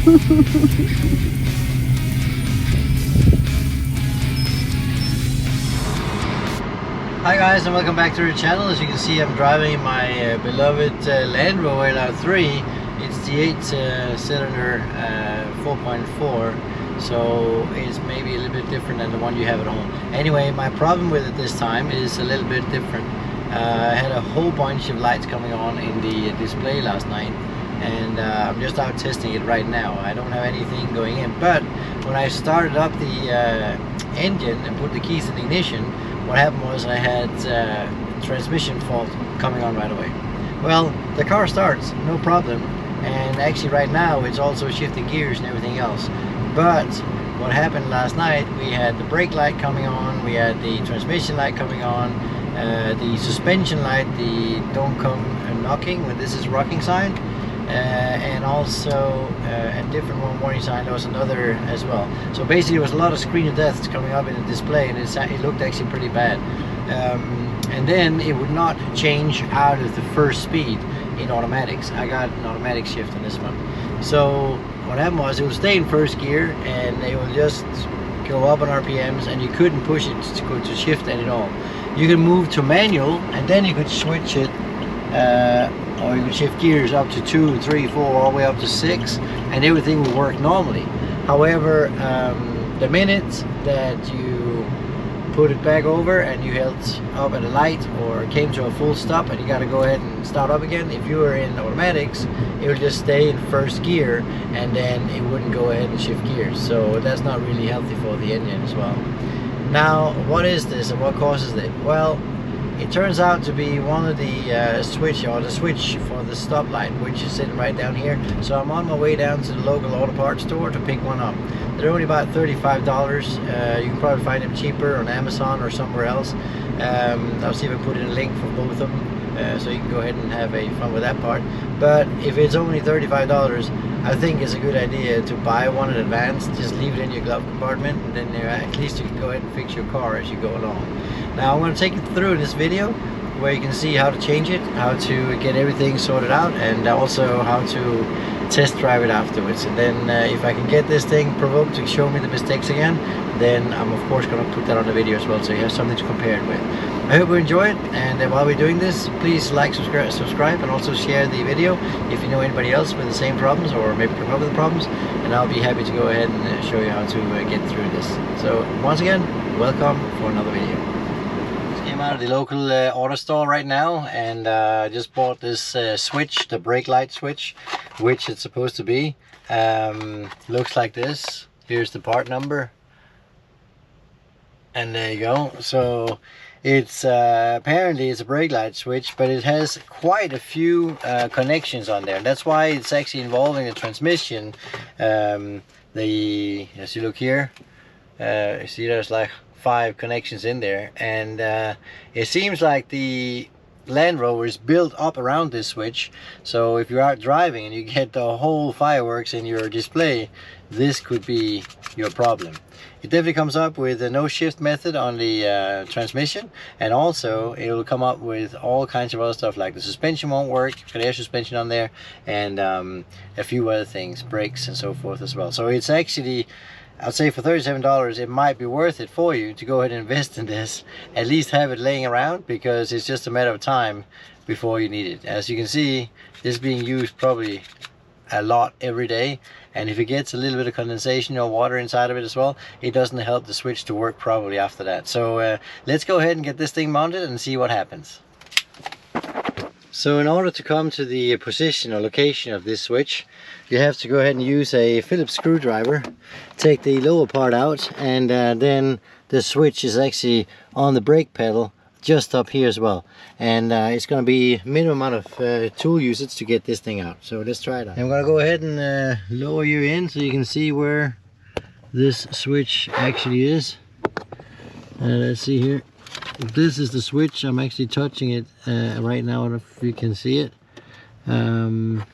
Hi guys, and welcome back to the channel. As you can see, I'm driving my beloved Land Rover LR3. It's the 8-cylinder 4.4, so it's maybe a little bit different than the one you have at home. Anyway, my problem with it this time is a little bit different. I had a whole bunch of lights coming on in the display last night, and I'm just out testing it right now. I don't have anything going in, but when I started up the engine and put the keys in the ignition, what happened was I had transmission fault coming on right away. Well, the car starts, no problem, and actually right now it's also shifting gears and everything else. But what happened last night, we had the brake light coming on, we had the transmission light coming on, the suspension light, the don't come knocking when this is rocking sign, and also a different warning sign. There was another as well. So basically there was a lot of screen of deaths coming up in the display, and it looked actually pretty bad. And then it would not change out of the first speed in automatics. I got an automatic shift on this one. So what happened was it would stay in first gear and it would just go up on RPMs, and you couldn't push it to go to shift at all. You could move to manual and then you could switch it, or you could shift gears up to 2, 3, 4, all the way up to 6, and everything would work normally. However, the minute that you put it back over and you held up at a light or came to a full stop and you got to go ahead and start up again, if you were in automatics, it would just stay in first gear and then it wouldn't go ahead and shift gears. So that's not really healthy for the engine as well. Now, what is this and what causes it? Well, it turns out to be one of the switch for the stoplight, which is sitting right down here. So I'm on my way down to the local auto parts store to pick one up. They're only about $35. You can probably find them cheaper on Amazon or somewhere else. I'll see if I put in a link for both of them, so you can go ahead and have a fun with that part. But if it's only $35, I think it's a good idea to buy one in advance. Just leave it in your glove compartment, and then at least you can go ahead and fix your car as you go along. Now I'm going to take you through this video where you can see how to change it, how to get everything sorted out, and also how to test drive it afterwards. And then if I can get this thing provoked to show me the mistakes again, then I'm of course going to put that on the video as well, so you have something to compare it with. I hope you enjoy it, and while we're doing this, please like, subscribe, and also share the video if you know anybody else with the same problems, or maybe come up with the problems, and I'll be happy to go ahead and show you how to get through this. So once again, welcome for another video. Came out of the local auto store right now, and just bought this switch, the brake light switch, which it's supposed to be. Looks like this. Here's the part number, and there you go. So it's apparently it's a brake light switch, but it has quite a few connections on there, and that's why it's actually involving the transmission. As you look here, you see there's like 5 connections in there, and it seems like the Land Rover is built up around this switch. So if you're out driving and you get the whole fireworks in your display, this could be your problem. It definitely comes up with a no shift method on the transmission, and also it will come up with all kinds of other stuff, like the suspension won't work, you've got air suspension on there, and a few other things, brakes and so forth as well. So it's actually, I'd say for $37 it might be worth it for you to go ahead and invest in this. At least have it laying around, because it's just a matter of time before you need it. As you can see, this is being used probably a lot every day, and if it gets a little bit of condensation or water inside of it as well, it doesn't help the switch to work probably after that. So let's go ahead and get this thing mounted and see what happens. So in order to come to the position or location of this switch, you have to go ahead and use a Phillips screwdriver, take the lower part out, and then the switch is actually on the brake pedal just up here as well. And it's going to be minimum amount of tool usage to get this thing out. So let's try it out. I'm going to go ahead and lower you in so you can see where this switch actually is. Let's see here. This is the switch. I'm actually touching it right now. I don't know if you can see it. Here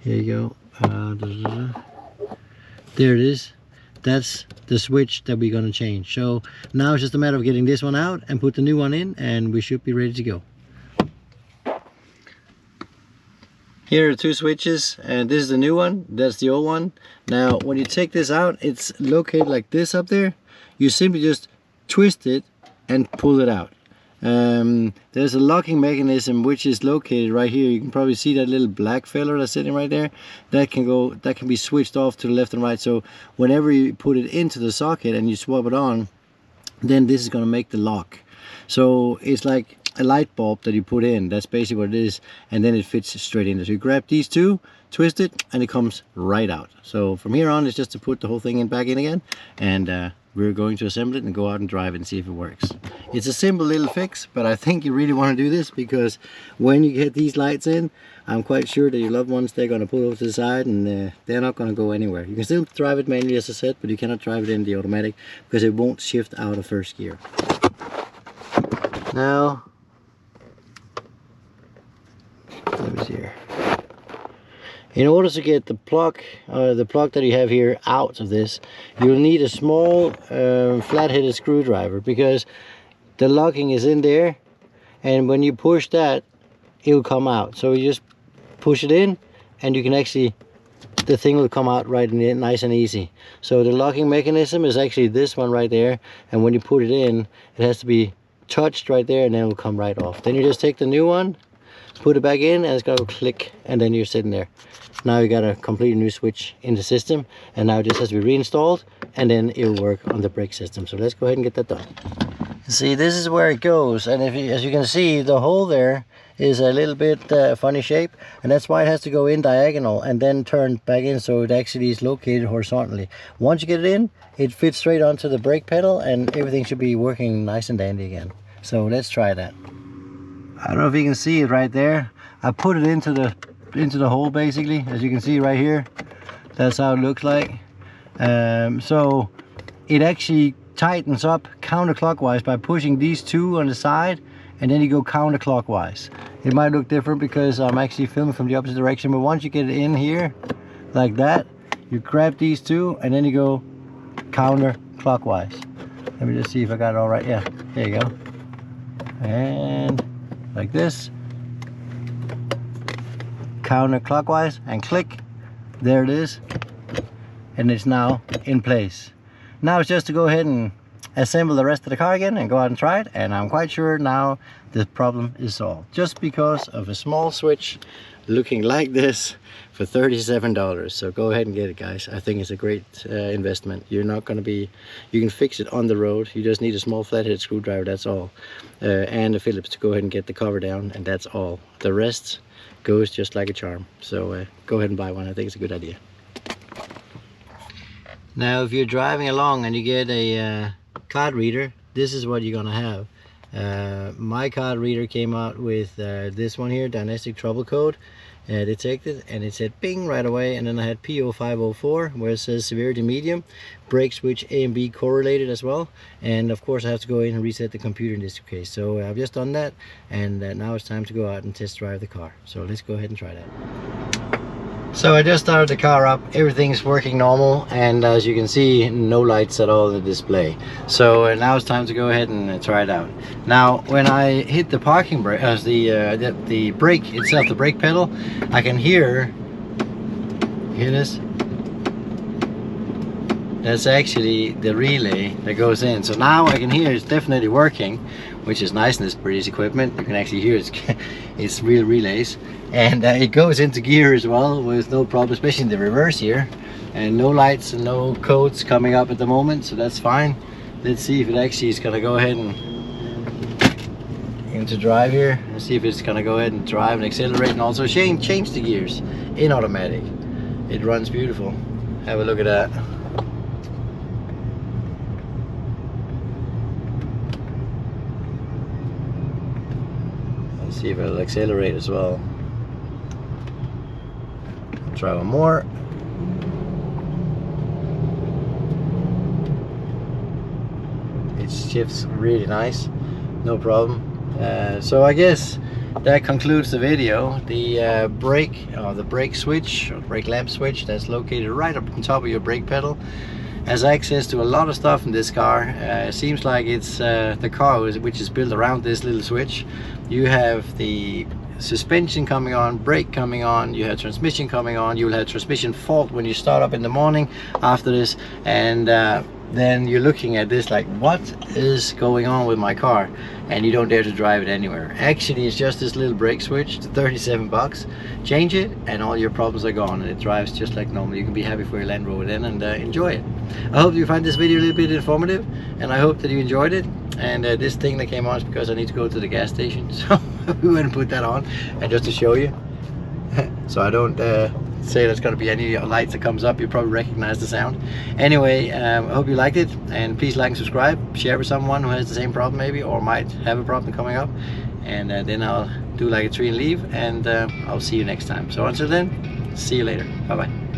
you go. There it is. That's the switch that we're going to change. So now it's just a matter of getting this one out and put the new one in, and we should be ready to go. Here are two switches, and this is the new one, that's the old one. Now when you take this out, it's located like this up there. You simply just twist it and pull it out. There's a locking mechanism which is located right here. You can probably see that little black fella that's sitting right there. That can be switched off to the left and right. So whenever you put it into the socket and you swap it on, then this is going to make the lock. So it's like a light bulb that you put in. That's basically what it is, and then it fits straight in. So you grab these two, twist it, and it comes right out. So from here on, it's just to put the whole thing back in again, and we're going to assemble it and go out and drive it and see if it works. It's a simple little fix, but I think you really want to do this, because when you get these lights in, I'm quite sure that your loved ones, they're going to pull over to the side, and they're not going to go anywhere. You can still drive it manually, as I said, but you cannot drive it in the automatic because it won't shift out of first gear. Now, let me see here. In order to get the plug that you have here out of this, you'll need a small flat-headed screwdriver, because the locking is in there, and when you push that, it will come out. So you just push it in, and you can actually, the thing will come out right in it, nice and easy. So the locking mechanism is actually this one right there, and when you put it in, it has to be touched right there, and then it will come right off. Then you just take the new one, put it back in, and it's gonna go click, and then you're sitting there. Now you got a completely new switch in the system, and now it just has to be reinstalled, and then it will work on the brake system. So let's go ahead and get that done. See, this is where it goes, and as you can see, the hole there is a little bit funny shape, and that's why it has to go in diagonal and then turn back in, so it actually is located horizontally. Once you get it in, it fits straight onto the brake pedal, and everything should be working nice and dandy again. So let's try that. I don't know if you can see it right there. I put it into the hole, basically, as you can see right here. That's how it looks like. So it actually tightens up counterclockwise by pushing these two on the side, and then you go counterclockwise. It might look different because I'm actually filming from the opposite direction, but once you get it in here like that, you grab these two and then you go counterclockwise. Let me just see if I got it all right. Yeah, there you go. And like this, counterclockwise, and click, there it is, and it's now in place. Now it's just to go ahead and assemble the rest of the car again and go out and try it, and I'm quite sure now the problem is solved, just because of a small switch looking like this for $37. So go ahead and get it, guys. I think it's a great investment. You're not going to be, you can fix it on the road. You just need a small flathead screwdriver, that's all, and a Phillips to go ahead and get the cover down, and that's all. The rest goes just like a charm. So go ahead and buy one. I think it's a good idea. Now if you're driving along and you get a card reader, this is what you're gonna have. My card reader came out with this one here, diagnostic trouble code detected, and it said ping right away, and then I had P0504 where it says severity medium, brake switch A and B correlated as well, and of course I have to go in and reset the computer in this case. So I've just done that, and now it's time to go out and test drive the car. So let's go ahead and try that. So I just started the car up, everything's working normal, and as you can see, no lights at all in the display. So now it's time to go ahead and try it out. Now when I hit the parking brake, the brake itself, the brake pedal, I can hear this? That's actually the relay that goes in. So now I can hear it's definitely working, which is nice in this British equipment. You can actually hear it's real relays, and it goes into gear as well with no problem, especially in the reverse here, and no lights and no codes coming up at the moment, so that's fine. Let's see if it actually is gonna go ahead and into drive here. Let's see if it's gonna go ahead and drive and accelerate, and also change the gears in automatic. It runs beautiful. Have a look at that. See if it'll accelerate as well. Try one more. It shifts really nice, no problem. So I guess that concludes the video. The brake switch, or brake lamp switch, that's located right up on top of your brake pedal, has access to a lot of stuff in this car. Seems like it's the car which is built around this little switch. You have the suspension coming on, brake coming on, you have transmission coming on, you will have transmission fault when you start up in the morning after this, and then you're looking at this like, what is going on with my car? And you don't dare to drive it anywhere. Actually, it's just this little brake switch, it's 37 bucks. Change it and all your problems are gone, and it drives just like normal. You can be happy for your Land Rover then, and enjoy it. I hope you find this video a little bit informative, and I hope that you enjoyed it. And this thing that came on is because I need to go to the gas station, so we went and put that on, and just to show you, so I don't say there's going to be any lights that comes up. You probably recognize the sound. Anyway, I hope you liked it, and please like and subscribe, share with someone who has the same problem maybe, or might have a problem coming up, and then I'll do like a tree and leave, and I'll see you next time. So until then, see you later. Bye bye.